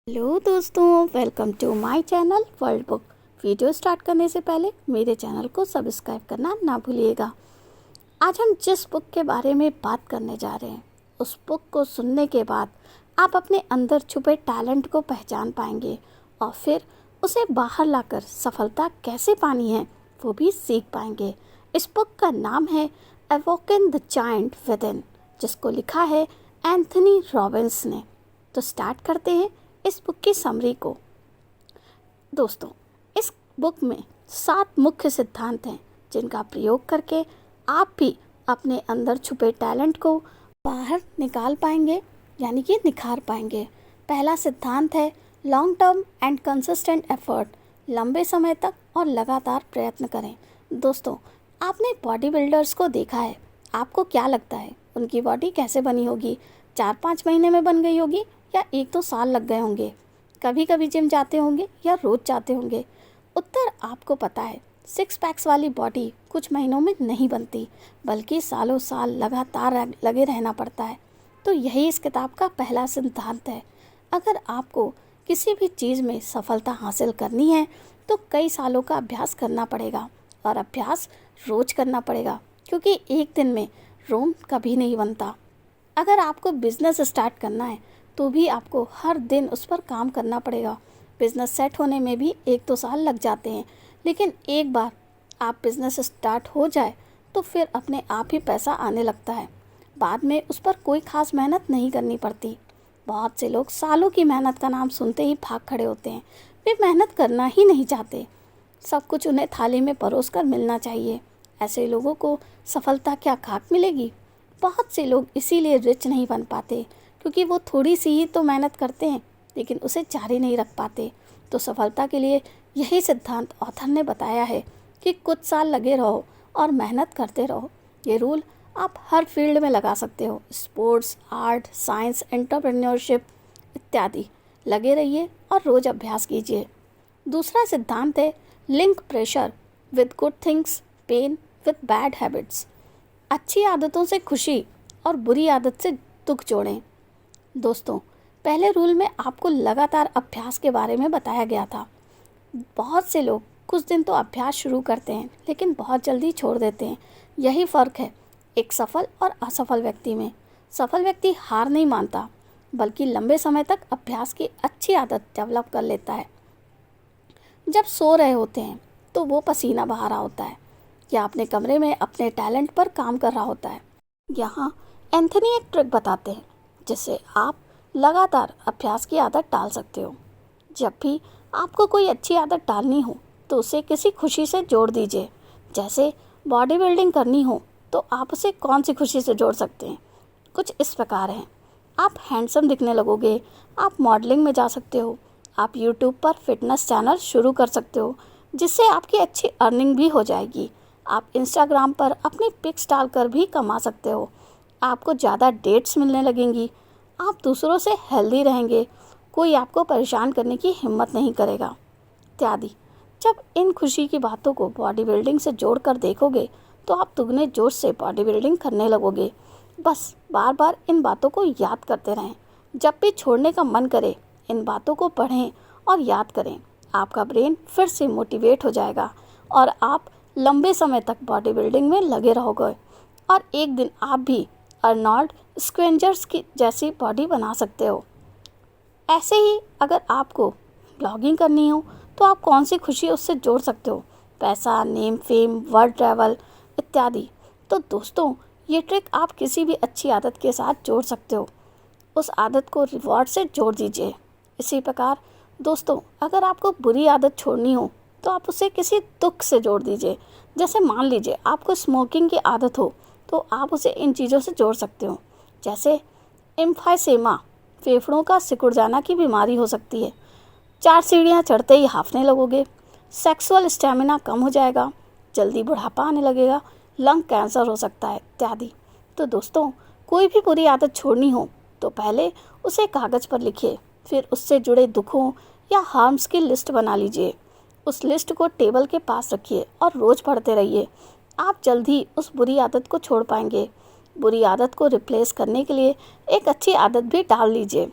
Hello दोस्तों, welcome to my channel World Book. Video start करने से पहले मेरे चैनल को सब्सक्राइब करना ना भूलिएगा। आज हम जिस बुक के बारे में बात करने जा रहे हैं, उस बुक को सुनने के बाद आप अपने अंदर छुपे टैलेंट को पहचान पाएंगे और फिर उसे बाहर लाकर सफलता कैसे पानी है वो भी सीख पाएंगे। इस बुक का नाम है अवोकन द जायंट विदिन, जिसको लिखा है एंथनी रॉबिन्स ने। तो स्टार्ट करते हैं इस बुक की समरी को। दोस्तों, इस बुक में 7 मुख्य सिद्धांत हैं जिनका प्रयोग करके आप भी अपने अंदर छुपे टैलेंट को बाहर निकाल पाएंगे, यानी कि निखार पाएंगे। पहला सिद्धांत है long term and consistent effort, लंबे समय तक और लगातार प्रयत्न करें। दोस्तों, आपने बॉडी बिल्डर्स को देखा है, आपको क्या लगता है उनकी बॉडी कैसे बनी होगी? 4-5 महीने में बन गई होगी या 1-2 साल लग गए होंगे? कभी कभी जिम जाते होंगे या रोज जाते होंगे? उत्तर आपको पता है, 6 पैक्स वाली बॉडी कुछ महीनों में नहीं बनती, बल्कि सालों साल लगातार लगे रहना पड़ता है। तो यही इस किताब का पहला सिद्धांत है। अगर आपको किसी भी चीज़ में सफलता हासिल करनी है तो कई सालों का अभ्यास करना पड़ेगा, और अभ्यास रोज करना पड़ेगा, क्योंकि एक दिन में रोम कभी नहीं बनता। अगर आपको बिजनेस स्टार्ट करना है तो भी आपको हर दिन उस पर काम करना पड़ेगा। बिज़नेस सेट होने में भी 1-2 साल लग जाते हैं, लेकिन एक बार आप बिज़नेस स्टार्ट हो जाए तो फिर अपने आप ही पैसा आने लगता है। बाद में उस पर कोई ख़ास मेहनत नहीं करनी पड़ती। बहुत से लोग सालों की मेहनत का नाम सुनते ही भाग खड़े होते हैं। वे मेहनत करना ही नहीं चाहते, सब कुछ उन्हें थाली में परोस कर मिलना चाहिए। ऐसे लोगों को सफलता क्या खाक मिलेगी? बहुत से लोग इसीलिए रिच नहीं बन पाते, क्योंकि वो थोड़ी सी ही तो मेहनत करते हैं लेकिन उसे जारी नहीं रख पाते। तो सफलता के लिए यही सिद्धांत ऑथर ने बताया है कि कुछ साल लगे रहो और मेहनत करते रहो। ये रूल आप हर फील्ड में लगा सकते हो, स्पोर्ट्स, आर्ट, साइंस, एंटरप्रेन्योरशिप इत्यादि। लगे रहिए और रोज़ अभ्यास कीजिए। दूसरा सिद्धांत है link pressure with good things, pain with bad habits. अच्छी आदतों से खुशी और बुरी आदत से दुख जोड़ें। दोस्तों, पहले रूल में आपको लगातार अभ्यास के बारे में बताया गया था। बहुत से लोग कुछ दिन तो अभ्यास शुरू करते हैं लेकिन बहुत जल्दी छोड़ देते हैं। यही फ़र्क है एक सफल और असफल व्यक्ति में। सफल व्यक्ति हार नहीं मानता, बल्कि लंबे समय तक अभ्यास की अच्छी आदत डेवलप कर लेता है। जब सो रहे होते हैं तो वो पसीना बहा रहा होता है या अपने कमरे में अपने टैलेंट पर काम कर रहा होता है। यहाँ एंथनी एक ट्रिक बताते हैं जिससे आप लगातार अभ्यास की आदत डाल सकते हो। जब भी आपको कोई अच्छी आदत डालनी हो तो उसे किसी खुशी से जोड़ दीजिए। जैसे बॉडी बिल्डिंग करनी हो तो आप उसे कौन सी खुशी से जोड़ सकते हैं? कुछ इस प्रकार हैं। आप हैंडसम दिखने लगोगे, आप मॉडलिंग में जा सकते हो, आप यूट्यूब पर फिटनेस चैनल शुरू कर सकते हो जिससे आपकी अच्छी अर्निंग भी हो जाएगी। आप इंस्टाग्राम पर अपनी पिक्स डालकर भी कमा सकते हो। आपको ज़्यादा डेट्स मिलने लगेंगी, आप दूसरों से हेल्दी रहेंगे, कोई आपको परेशान करने की हिम्मत नहीं करेगा इत्यादि। जब इन खुशी की बातों को बॉडी बिल्डिंग से जोड़कर देखोगे तो आप दुगने जोश से बॉडी बिल्डिंग करने लगोगे। बस बार बार इन बातों को याद करते रहें। जब भी छोड़ने का मन करे इन बातों को पढ़ें और याद करें। आपका ब्रेन फिर से मोटिवेट हो जाएगा और आप लंबे समय तक बॉडी बिल्डिंग में लगे रहोगे, और एक दिन आप भी अर्नोल्ड स्क्वेंजर्स की जैसी बॉडी बना सकते हो। ऐसे ही अगर आपको ब्लॉगिंग करनी हो तो आप कौन सी खुशी उससे जोड़ सकते हो? पैसा, नेम, फेम, वर्ल्ड ट्रैवल इत्यादि। तो दोस्तों, ये ट्रिक आप किसी भी अच्छी आदत के साथ जोड़ सकते हो। उस आदत को रिवॉर्ड से जोड़ दीजिए। इसी प्रकार दोस्तों, अगर आपको बुरी आदत छोड़नी हो तो आप उसे किसी दुख से जोड़ दीजिए। जैसे मान लीजिए आपको स्मोकिंग की आदत हो तो आप उसे इन चीज़ों से जोड़ सकते हो। जैसे एम्फाइसेमा, फेफड़ों का सिकुड़ जाना की बीमारी हो सकती है, 4 सीढ़ियाँ चढ़ते ही हांफने लगोगे। सेक्सुअल स्टेमिना कम हो जाएगा, जल्दी बुढ़ापा आने लगेगा, लंग कैंसर हो सकता है इत्यादि। तो दोस्तों, कोई भी बुरी आदत छोड़नी हो तो पहले उसे कागज़ पर लिखिए, फिर उससे जुड़े दुखों या हार्म्स की लिस्ट बना लीजिए। उस लिस्ट को टेबल के पास रखिए और रोज़ पढ़ते रहिए। आप जल्द ही उस बुरी आदत को छोड़ पाएंगे। बुरी आदत को रिप्लेस करने के लिए एक अच्छी आदत भी डाल लीजिए।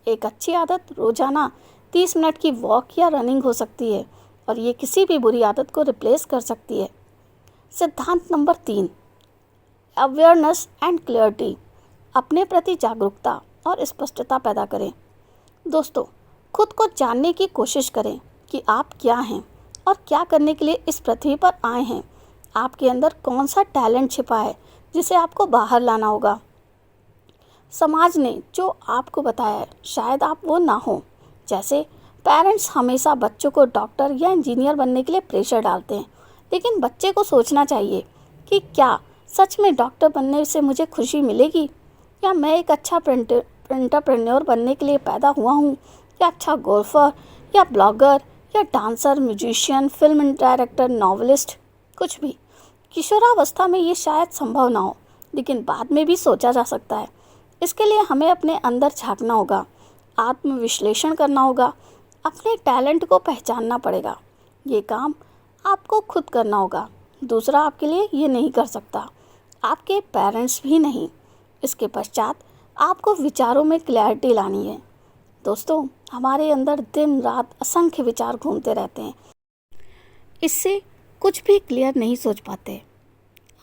एक अच्छी आदत रोजाना 30 मिनट की वॉक या रनिंग हो सकती है और ये किसी भी बुरी आदत को रिप्लेस कर सकती है। सिद्धांत नंबर 3, अवेयरनेस एंड क्लियरिटी। अपने प्रति जागरूकता और स्पष्टता पैदा करें। दोस्तों, खुद को जानने की कोशिश करें कि आप क्या हैं और क्या करने के लिए इस पृथ्वी पर आए हैं। आपके अंदर कौन सा टैलेंट छिपा है जिसे आपको बाहर लाना होगा। समाज ने जो आपको बताया है शायद आप वो ना हो। जैसे पेरेंट्स हमेशा बच्चों को डॉक्टर या इंजीनियर बनने के लिए प्रेशर डालते हैं, लेकिन बच्चे को सोचना चाहिए कि क्या सच में डॉक्टर बनने से मुझे खुशी मिलेगी, या मैं एक अच्छा एंटरप्रेन्योर बनने के लिए पैदा हुआ हूँ, या अच्छा गोल्फर या ब्लॉगर या dancer, musician, film director, novelist, कुछ भी। किशोरावस्था में ये शायद संभव ना हो, लेकिन बाद में भी सोचा जा सकता है। इसके लिए हमें अपने अंदर झांकना होगा, आत्मविश्लेषण करना होगा, अपने टैलेंट को पहचानना पड़ेगा। ये काम आपको खुद करना होगा, दूसरा आपके लिए ये नहीं कर सकता, आपके पेरेंट्स भी नहीं। इसके पश्चात आपको विचारों में क्लैरिटी लानी है। दोस्तों, हमारे अंदर दिन रात असंख्य विचार घूमते रहते हैं, इससे कुछ भी क्लियर नहीं सोच पाते।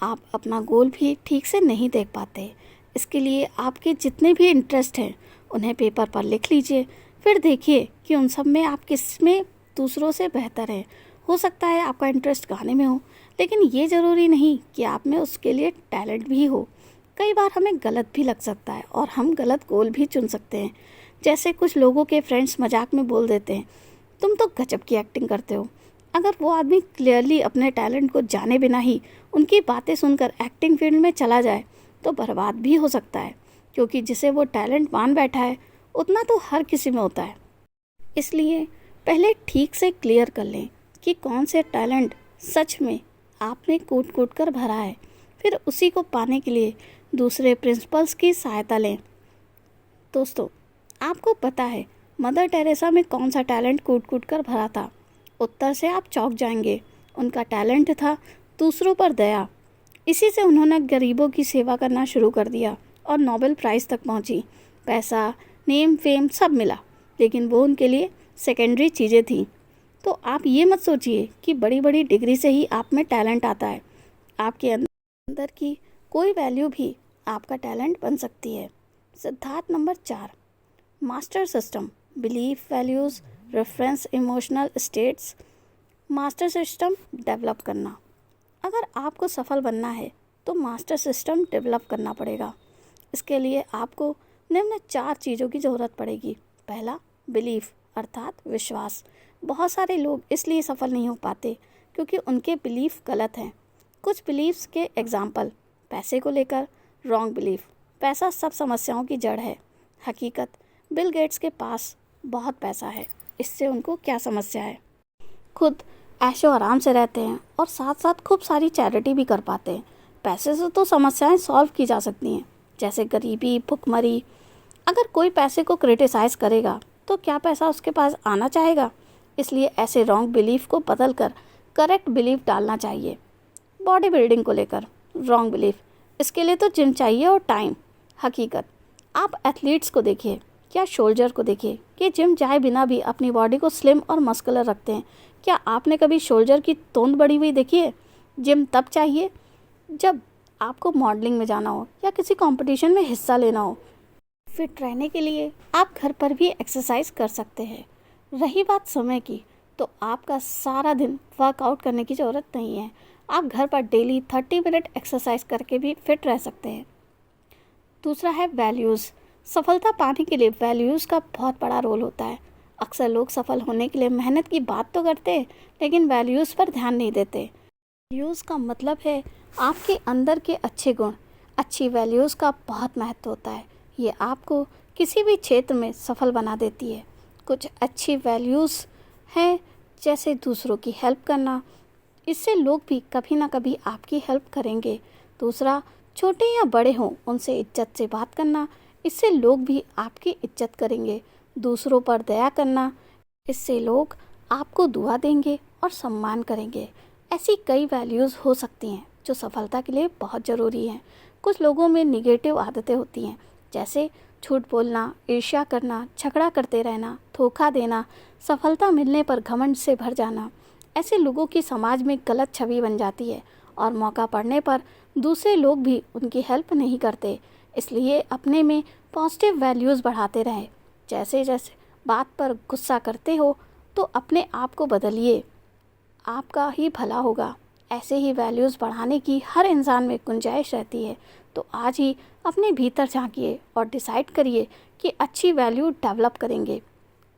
आप अपना गोल भी ठीक से नहीं देख पाते। इसके लिए आपके जितने भी इंटरेस्ट हैं उन्हें पेपर पर लिख लीजिए, फिर देखिए कि उन सब में आप किस में दूसरों से बेहतर हैं। हो सकता है आपका इंटरेस्ट गाने में हो, लेकिन ये ज़रूरी नहीं कि आप में उसके लिए टैलेंट भी हो। कई बार हमें गलत भी लग सकता है और हम गलत गोल भी चुन सकते हैं। जैसे कुछ लोगों के फ्रेंड्स मजाक में बोल देते हैं, तुम तो गजब की एक्टिंग करते हो। अगर वो आदमी क्लियरली अपने टैलेंट को जाने बिना ही उनकी बातें सुनकर एक्टिंग फील्ड में चला जाए तो बर्बाद भी हो सकता है, क्योंकि जिसे वो टैलेंट मान बैठा है उतना तो हर किसी में होता है। इसलिए पहले ठीक से क्लियर कर लें कि कौन से टैलेंट सच में आपने कूट कूट कर भरा है, फिर उसी को पाने के लिए दूसरे प्रिंसिपल्स की सहायता लें। दोस्तों, आपको पता है मदर टेरेसा में कौन सा टैलेंट कूट कूट कर भरा था? उत्तर से आप चौंक जाएंगे। उनका टैलेंट था दूसरों पर दया। इसी से उन्होंने गरीबों की सेवा करना शुरू कर दिया और नोबेल प्राइज़ तक पहुंची। पैसा, नेम, फेम सब मिला, लेकिन वो उनके लिए सेकेंडरी चीज़ें थीं। तो आप ये मत सोचिए कि बड़ी बड़ी डिग्री से ही आप में टैलेंट आता है। आपके अंदर की कोई वैल्यू भी आपका टैलेंट बन सकती है। सिद्धांत number 4, master system, belief, values, reference, emotional states. Master system develop करना। अगर आपको सफल बनना है तो मास्टर सिस्टम डेवलप करना पड़ेगा। इसके लिए आपको निम्न 4 चीज़ों की ज़रूरत पड़ेगी। पहला, बिलीफ अर्थात विश्वास। बहुत सारे लोग इसलिए सफल नहीं हो पाते क्योंकि उनके बिलीफ गलत हैं। कुछ बिलीफ्स के एग्जाम्पल, पैसे को लेकर रॉन्ग बिलीफ, पैसा सब समस्याओं की जड़ है। हकीकत, बिल गेट्स के पास बहुत पैसा है, इससे उनको क्या समस्या है। खुद ऐशो आराम से रहते हैं और साथ साथ खूब सारी चैरिटी भी कर पाते हैं। पैसे से तो समस्याएं सॉल्व की जा सकती हैं, जैसे गरीबी, भुखमरी। अगर कोई पैसे को क्रिटिसाइज़ करेगा तो क्या पैसा उसके पास आना चाहेगा? इसलिए ऐसे रॉन्ग बिलीफ को बदल कर करेक्ट बिलीफ डालना चाहिए। बॉडी बिल्डिंग को लेकर रॉन्ग बिलीफ, इसके लिए तो जिम चाहिए और टाइम। हकीकत, आप एथलीट्स को देखिए या शोल्जर को देखिए कि जिम जाए बिना भी अपनी बॉडी को स्लिम और मस्कुलर रखते हैं। क्या आपने कभी शोल्जर की तोंद बड़ी हुई देखी है? जिम तब चाहिए जब आपको मॉडलिंग में जाना हो या किसी कंपटीशन में हिस्सा लेना हो। फिट रहने के लिए आप घर पर भी एक्सरसाइज कर सकते हैं। रही बात समय की, तो आपका सारा दिन वर्कआउट करने की ज़रूरत नहीं है। आप घर पर डेली 30 मिनट एक्सरसाइज करके भी फिट रह सकते हैं। दूसरा है वैल्यूज़। सफलता पाने के लिए वैल्यूज़ का बहुत बड़ा रोल होता है। अक्सर लोग सफल होने के लिए मेहनत की बात तो करते हैं, लेकिन वैल्यूज़ पर ध्यान नहीं देते। वैल्यूज़ का मतलब है आपके अंदर के अच्छे गुण। अच्छी वैल्यूज़ का बहुत महत्व होता है। ये आपको किसी भी क्षेत्र में सफल बना देती है। कुछ अच्छी वैल्यूज़ हैं, जैसे दूसरों की हेल्प करना। इससे लोग भी कभी ना कभी आपकी हेल्प करेंगे। दूसरा, छोटे या बड़े हों उनसे इज्जत से बात करना। इससे लोग भी आपकी इज्जत करेंगे। दूसरों पर दया करना, इससे लोग आपको दुआ देंगे और सम्मान करेंगे। ऐसी कई वैल्यूज़ हो सकती हैं जो सफलता के लिए बहुत ज़रूरी हैं। कुछ लोगों में निगेटिव आदतें होती हैं, जैसे झूठ बोलना, ईर्ष्या करना, झगड़ा करते रहना, धोखा देना, सफलता मिलने पर घमंड से भर जाना, ऐसे लोगों की समाज में गलत छवि बन जाती है और मौका पड़ने पर दूसरे लोग भी उनकी हेल्प नहीं करते। इसलिए अपने में पॉजिटिव वैल्यूज़ बढ़ाते रहें। जैसे जैसे बात पर गुस्सा करते हो तो अपने आप को बदलिए, आपका ही भला होगा। ऐसे ही वैल्यूज़ बढ़ाने की हर इंसान में गुंजाइश रहती है। तो आज ही अपने भीतर झांकिए और डिसाइड करिए कि अच्छी वैल्यू डेवलप करेंगे।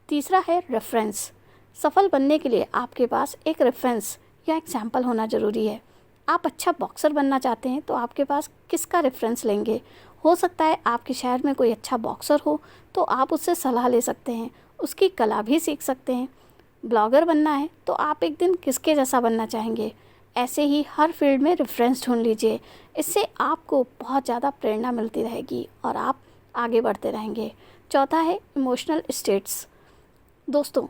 तीसरा है रेफरेंस। सफल बनने के लिए आपके पास एक रेफरेंस या एग्जाम्पल होना ज़रूरी है। आप अच्छा बॉक्सर बनना चाहते हैं तो आपके पास किसका रेफरेंस लेंगे? हो सकता है आपके शहर में कोई अच्छा बॉक्सर हो तो आप उससे सलाह ले सकते हैं, उसकी कला भी सीख सकते हैं। ब्लॉगर बनना है तो आप एक दिन किसके जैसा बनना चाहेंगे? ऐसे ही हर फील्ड में रेफरेंस ढूंढ लीजिए। इससे आपको बहुत ज़्यादा प्रेरणा मिलती रहेगी और आप आगे बढ़ते रहेंगे। चौथा है इमोशनल स्टेट्स। दोस्तों,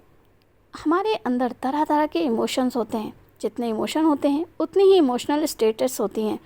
हमारे अंदर तरह तरह के इमोशंस होते हैं। जितने इमोशन होते हैं उतनी ही इमोशनल स्टेटस होती हैं।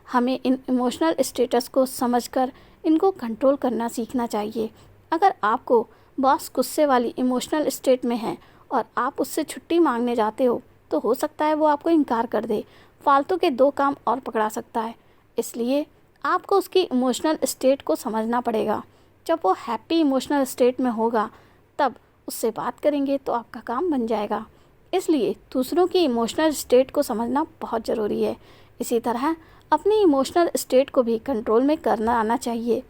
हमें इन इमोशनल स्टेटस को समझकर इनको कंट्रोल करना सीखना चाहिए। अगर आपको बॉस गुस्से वाली इमोशनल स्टेट में है और आप उससे छुट्टी मांगने जाते हो तो हो सकता है वो आपको इनकार कर दे, फालतू के 2 काम और पकड़ा सकता है। इसलिए आपको उसकी इमोशनल स्टेट को समझना पड़ेगा। जब वो हैप्पी इमोशनल स्टेट में होगा तब उससे बात करेंगे तो आपका काम बन जाएगा। इसलिए दूसरों की इमोशनल स्टेट को समझना बहुत ज़रूरी है। इसी तरह अपनी इमोशनल स्टेट को भी कंट्रोल में करना आना चाहिए।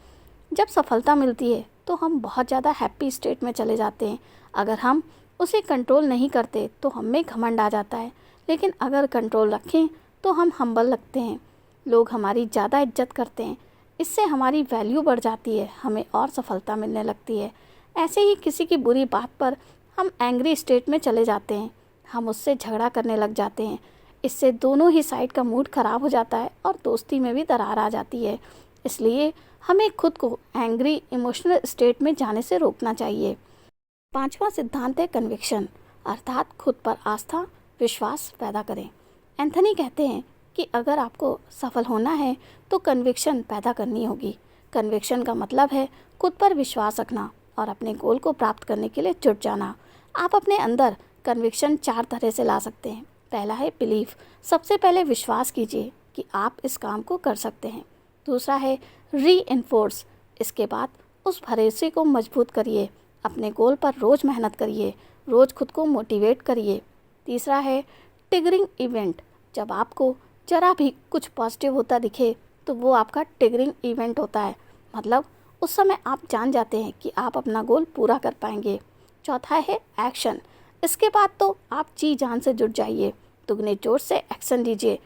जब सफलता मिलती है तो हम बहुत ज़्यादा हैप्पी स्टेट में चले जाते हैं। अगर हम उसे कंट्रोल नहीं करते तो हम में घमंड आ जाता है, लेकिन अगर कंट्रोल रखें तो हम हम्बल लगते हैं। लोग हमारी ज़्यादा इज्जत करते हैं। इससे हमारी वैल्यू बढ़ जाती है, हमें और सफलता मिलने लगती है। ऐसे ही किसी की बुरी बात पर हम एंग्री स्टेट में चले जाते हैं, हम उससे झगड़ा करने लग जाते हैं। इससे दोनों ही साइड का मूड ख़राब हो जाता है और दोस्ती में भी दरार आ जाती है। इसलिए हमें खुद को एंग्री इमोशनल स्टेट में जाने से रोकना चाहिए। पांचवा सिद्धांत है कन्विक्शन, अर्थात खुद पर आस्था, विश्वास पैदा करें। एंथनी कहते हैं कि अगर आपको सफल होना है तो कन्विक्शन पैदा करनी होगी। कन्विक्शन का मतलब है खुद पर विश्वास रखना और अपने गोल को प्राप्त करने के लिए जुट जाना। आप अपने अंदर कन्विक्शन 4 तरह से ला सकते हैं। पहला है बिलीफ। सबसे पहले विश्वास कीजिए कि आप इस काम को कर सकते हैं। दूसरा है रीइंफोर्स। इसके बाद उस भरोसे को मजबूत करिए। अपने गोल पर रोज़ मेहनत करिए, रोज़ खुद को मोटिवेट करिए। तीसरा है ट्रिगरिंग इवेंट। जब आपको ज़रा भी कुछ पॉजिटिव होता दिखे तो वो आपका ट्रिगरिंग इवेंट होता है, मतलब उस समय आप जान जाते हैं कि आप अपना गोल पूरा कर पाएंगे। चौथा है एक्शन। इसके बाद तो आप जी जान से जुट जाइए, दुगने जोर से एक्शन लीजिए।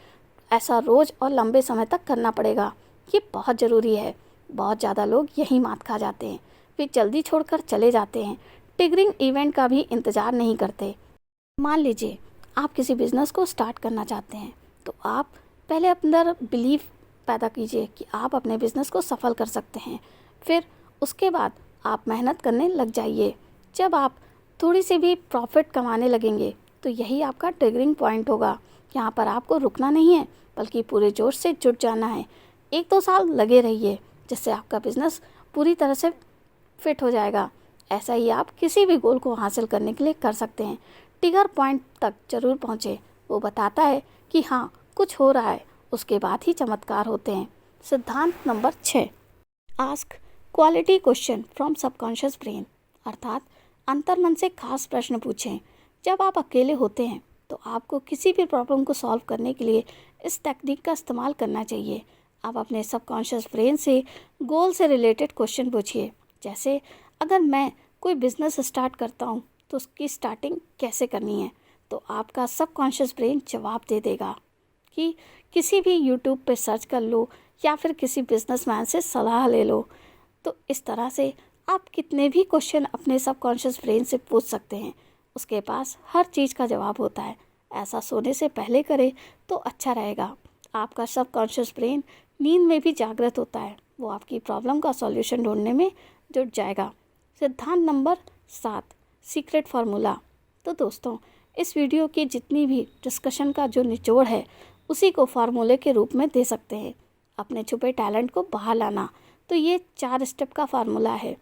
ऐसा रोज़ और लंबे समय तक करना पड़ेगा, ये बहुत ज़रूरी है। बहुत ज़्यादा लोग यही मात खा जाते हैं, वे जल्दी छोड़कर चले जाते हैं, ट्रिगरिंग इवेंट का भी इंतज़ार नहीं करते। मान लीजिए आप किसी बिज़नेस को स्टार्ट करना चाहते हैं तो आप पहले अपने अंदर बिलीफ पैदा कीजिए कि आप अपने बिज़नेस को सफल कर सकते हैं। फिर उसके बाद आप मेहनत करने लग जाइए। जब आप थोड़ी सी भी प्रॉफिट कमाने लगेंगे तो यही आपका ट्रिगरिंग पॉइंट होगा। यहाँ पर आपको रुकना नहीं है बल्कि पूरे जोश से जुट जाना है। 1-2 साल लगे रहिए जिससे आपका बिज़नेस पूरी तरह से फिट हो जाएगा। ऐसा ही आप किसी भी गोल को हासिल करने के लिए कर सकते हैं। ट्रिगर पॉइंट तक जरूर पहुँचे, वो बताता है कि हाँ कुछ हो रहा है, उसके बाद ही चमत्कार होते हैं। सिद्धांत number 6, ask quality question from subconscious brain, अर्थात अंतर्मन से खास प्रश्न पूछें। जब आप अकेले होते हैं तो आपको किसी भी प्रॉब्लम को सॉल्व करने के लिए इस टेक्निक का इस्तेमाल करना चाहिए। आप अपने सबकॉन्शियस ब्रेन से गोल से रिलेटेड क्वेश्चन पूछिए, जैसे अगर मैं कोई बिज़नेस स्टार्ट करता हूँ तो उसकी स्टार्टिंग कैसे करनी है, तो आपका सबकॉन्शियस ब्रेन जवाब दे देगा। कि किसी भी यूट्यूब पे सर्च कर लो या फिर किसी बिजनेसमैन से सलाह ले लो। तो इस तरह से आप कितने भी क्वेश्चन अपने सबकॉन्शियस ब्रेन से पूछ सकते हैं, उसके पास हर चीज़ का जवाब होता है। ऐसा सोने से पहले करें तो अच्छा रहेगा। आपका सबकॉन्शियस ब्रेन नींद में भी जागृत होता है, वो आपकी प्रॉब्लम का सॉल्यूशन ढूंढने में जुट जाएगा। सिद्धांत नंबर 7, सीक्रेट फार्मूला। तो दोस्तों, इस वीडियो की जितनी भी डिस्कशन का जो निचोड़ है उसी को फार्मूले के रूप में दे सकते हैं। अपने छुपे टैलेंट को बाहर लाना। तो ये 4 स्टेप का फार्मूला है,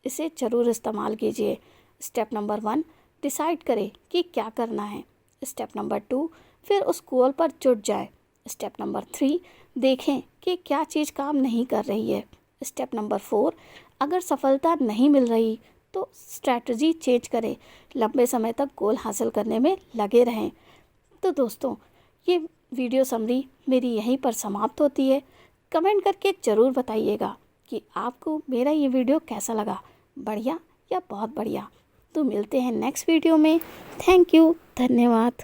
इसे ज़रूर इस्तेमाल कीजिए। स्टेप नंबर 1, डिसाइड करें कि क्या करना है। स्टेप नंबर 2, फिर उस गोल पर जुट जाए। स्टेप नंबर 3, देखें कि क्या चीज़ काम नहीं कर रही है। स्टेप नंबर 4, अगर सफलता नहीं मिल रही तो स्ट्रैटेजी चेंज करें, लंबे समय तक गोल हासिल करने में लगे रहें। तो दोस्तों, ये वीडियो समरी मेरी यहीं पर समाप्त होती है। कमेंट करके ज़रूर बताइएगा कि आपको मेरा ये वीडियो कैसा लगा, बढ़िया या बहुत बढ़िया। तो मिलते हैं नेक्स्ट वीडियो में। थैंक यू, धन्यवाद।